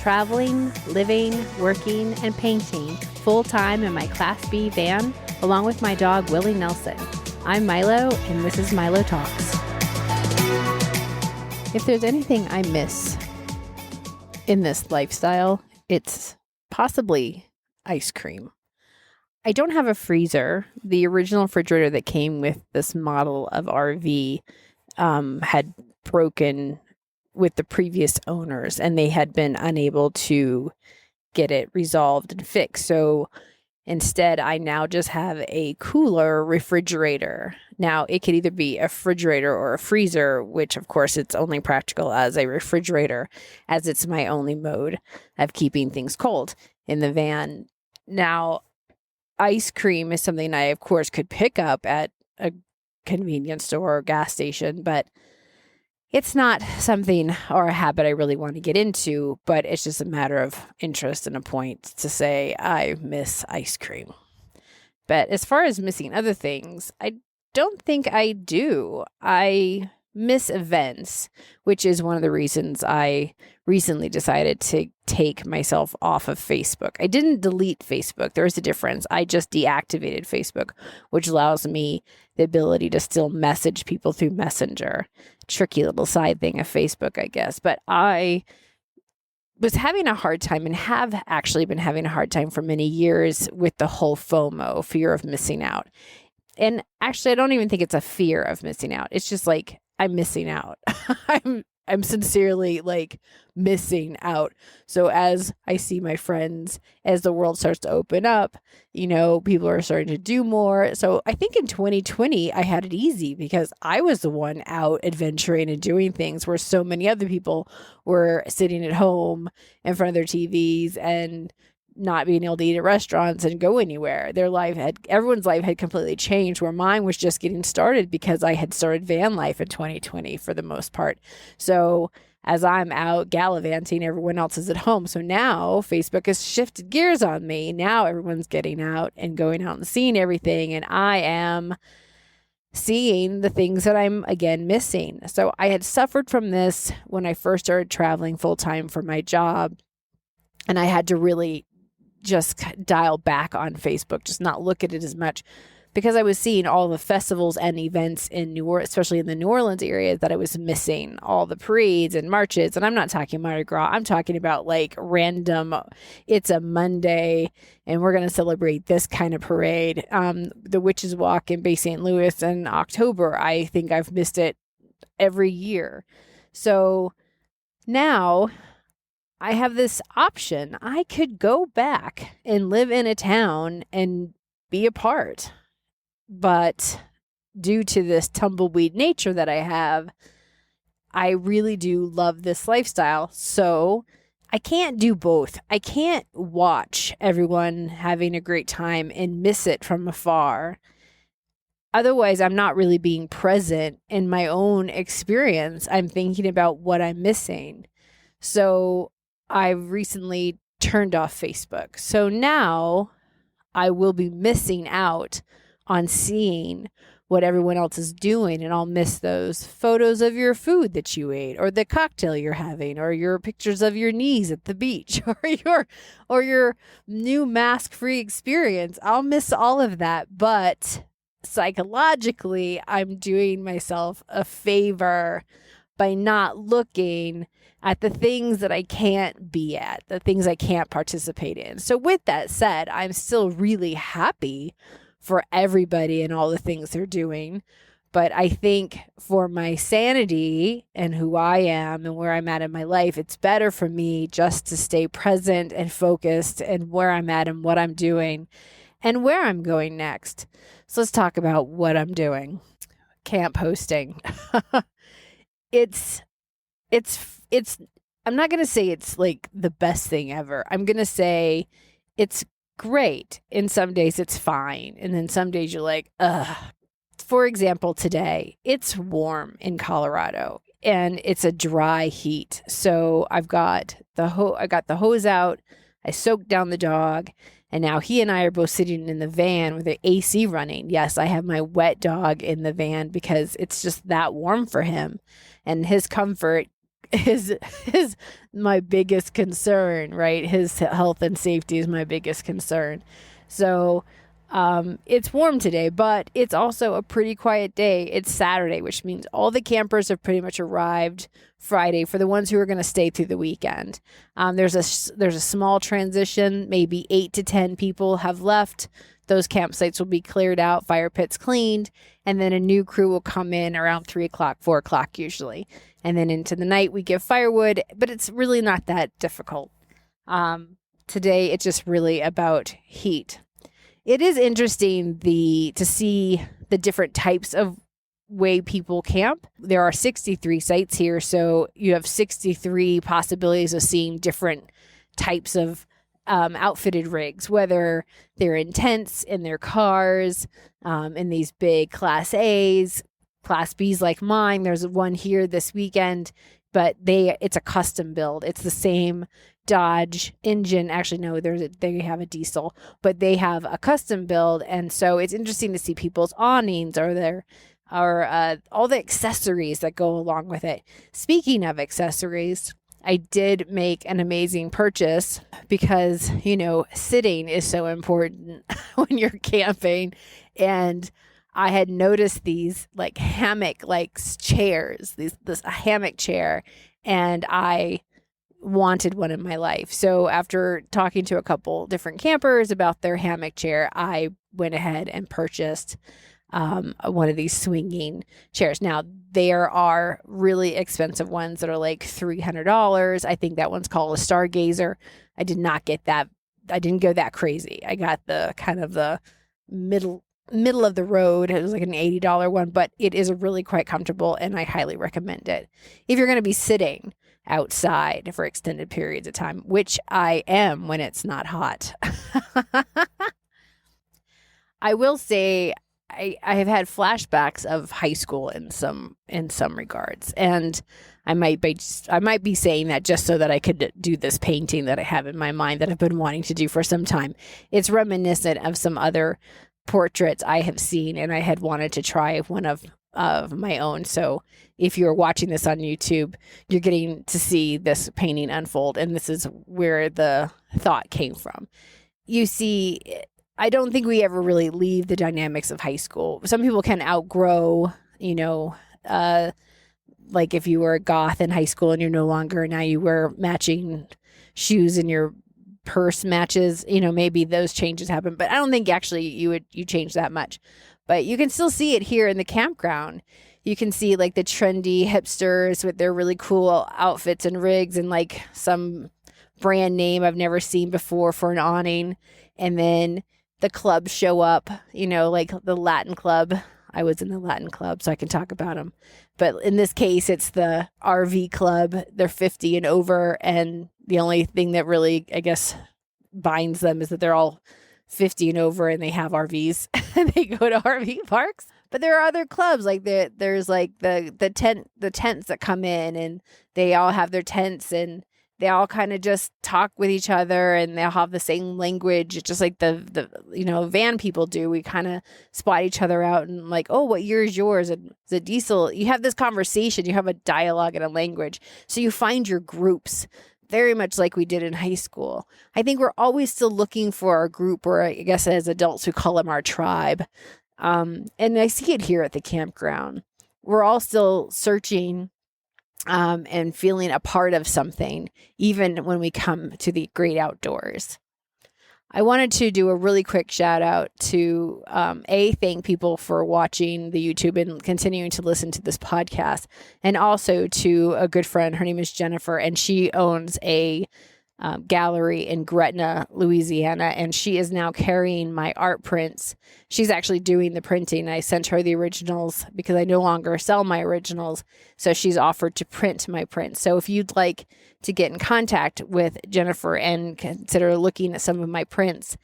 traveling, living, working, and painting full-time in my Class B van, along with my dog, Willie Nelson. I'm Milo, and this is Milo Talks. If there's anything I miss in this lifestyle, it's possibly ice cream. I don't have a freezer. The original refrigerator that came with this model of RV had broken with the previous owners, and they had been unable to get it resolved and fixed. So instead, I now just have a cooler refrigerator. Now, it could either be a refrigerator or a freezer, which of course it's only practical as a refrigerator, as it's my only mode of keeping things cold in the van. Now, ice cream is something I, of course, could pick up at a convenience store or gas station, but it's not something or a habit I really want to get into, but it's just a matter of interest and a point to say I miss ice cream. But as far as missing other things, I don't think I do. I miss events, which is one of the reasons I recently decided to take myself off of Facebook. I didn't delete Facebook. There's a difference. I just deactivated Facebook, which allows me the ability to still message people through Messenger. Tricky little side thing of Facebook, I guess. But I was having a hard time and have actually been having a hard time for many years with the whole FOMO, fear of missing out. And actually, I don't even think it's a fear of missing out. It's just like, I'm missing out. I'm sincerely like missing out. So as I see my friends, as the world starts to open up, people are starting to do more. So I think in 2020, I had it easy because I was the one out adventuring and doing things where so many other people were sitting at home in front of their TVs and not being able to eat at restaurants and go anywhere. Everyone's life had completely changed, where mine was just getting started because I had started van life in 2020 for the most part. So as I'm out gallivanting, everyone else is at home. So now Facebook has shifted gears on me. Now everyone's getting out and going out and seeing everything. And I am seeing the things that I'm again missing. So I had suffered from this when I first started traveling full time for my job. And I had to really just dial back on Facebook, just not look at it as much, because I was seeing all the festivals and events in New Orleans, especially in the New Orleans area, that I was missing, all the parades and marches. And I'm not talking Mardi Gras. I'm talking about like random, it's a Monday and we're going to celebrate this kind of parade. The Witches Walk in Bay St. Louis in October, I think I've missed it every year. So now I have this option. I could go back and live in a town and be a part. But due to this tumbleweed nature that I have, I really do love this lifestyle. So I can't do both. I can't watch everyone having a great time and miss it from afar. Otherwise, I'm not really being present in my own experience. I'm thinking about what I'm missing. So I've recently turned off Facebook. So now I will be missing out on seeing what everyone else is doing, and I'll miss those photos of your food that you ate, or the cocktail you're having, or your pictures of your knees at the beach, or your new mask-free experience. I'll miss all of that, but psychologically, I'm doing myself a favor by not looking at the things that I can't be at, the things I can't participate in. So with that said, I'm still really happy for everybody and all the things they're doing. But I think for my sanity and who I am and where I'm at in my life, it's better for me just to stay present and focused and where I'm at and what I'm doing and where I'm going next. So let's talk about what I'm doing. Camp hosting. It's I'm not going to say it's like the best thing ever. I'm going to say it's great. And some days it's fine. And then some days you're like, ugh. For example, today it's warm in Colorado and it's a dry heat. So I got the hose out. I soaked down the dog, and now he and I are both sitting in the van with the AC running. Yes, I have my wet dog in the van because it's just that warm for him, and his comfort is my biggest concern, right? His health and safety is my biggest concern. So it's warm today, but it's also a pretty quiet day. It's Saturday, which means all the campers have pretty much arrived Friday for the ones who are going to stay through the weekend. There's a small transition, maybe 8 to 10 people have left. Those campsites will be cleared out, fire pits cleaned, and then a new crew will come in around 3 o'clock, 4 o'clock usually. And then into the night, we give firewood, but it's really not that difficult. Today, it's just really about heat. It is interesting to see the different types of way people camp. There are 63 sites here, so you have 63 possibilities of seeing different types of outfitted rigs, whether they're in tents, in their cars, in these big Class A's, Class B's like mine. There's one here this weekend, but it's a custom build. It's the same Dodge engine. Actually, no, they have a diesel, but they have a custom build. And so it's interesting to see people's awnings or all the accessories that go along with it. Speaking of accessories, I did make an amazing purchase because, sitting is so important when you're camping. And I had noticed these like hammock chairs, this hammock chair, and I wanted one in my life. So after talking to a couple different campers about their hammock chair, I went ahead and purchased one of these swinging chairs. Now, there are really expensive ones that are like $300. I think that one's called a Stargazer. I did not get that. I didn't go that crazy. I got the kind of the middle of the road. It was like an $80 one, but it is really quite comfortable and I highly recommend it. If you're going to be sitting outside for extended periods of time, which I am when it's not hot. I will say I have had flashbacks of high school in some regards, and I might be saying that just so that I could do this painting that I have in my mind that I've been wanting to do for some time. It's reminiscent of some other portraits I have seen, and I had wanted to try one of my own. So if you're watching this on YouTube, you're getting to see this painting unfold, and this is where the thought came from. You see, I don't think we ever really leave the dynamics of high school. Some people can outgrow, like if you were a goth in high school and you're no longer, now you wear matching shoes and your purse matches, maybe those changes happen. But I don't think actually you change that much. But you can still see it here in the campground. You can see like the trendy hipsters with their really cool outfits and rigs and like some brand name I've never seen before for an awning. And then the clubs show up, like the Latin club. I was in the Latin club, so I can talk about them. But in this case, it's the RV club. They're 50 and over. And the only thing that really, I guess, binds them is that they're all 50 and over and they have RVs and they go to RV parks. But there are other clubs, like there's like the tents that come in and they all have their tents and they all kind of just talk with each other and they'll have the same language. It's just like the van people do. We kind of spot each other out and like, oh, what year is yours? And the diesel, you have this conversation, you have a dialogue and a language. So you find your groups very much like we did in high school. I think we're always still looking for our group, or I guess as adults we call them our tribe. And I see it here at the campground. We're all still searching and feeling a part of something, even when we come to the great outdoors. I wanted to do a really quick shout out to thank people for watching the YouTube and continuing to listen to this podcast, and also to a good friend. Her name is Jennifer, and she owns a gallery in Gretna, Louisiana, and she is now carrying my art prints. She's actually doing the printing. I sent her the originals because I no longer sell my originals, so she's offered to print my prints. So if you'd like to get in contact with Jennifer and consider looking at some of my prints,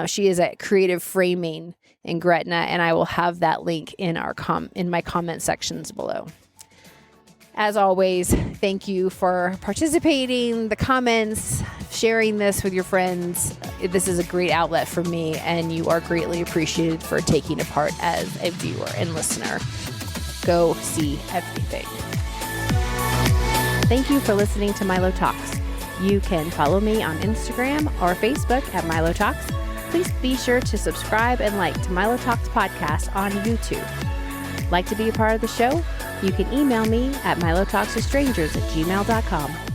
she is at Creative Framing in Gretna, and I will have that link in my comment sections below. As always, thank you for participating, the comments, sharing this with your friends. This is a great outlet for me, and you are greatly appreciated for taking a part as a viewer and listener. Go see everything. Thank you for listening to Milo Talks. You can follow me on Instagram or Facebook at Milo Talks. Please be sure to subscribe and like to Milo Talks podcast on YouTube. Like to be a part of the show? You can email me at milotalkswithstrangers@gmail.com.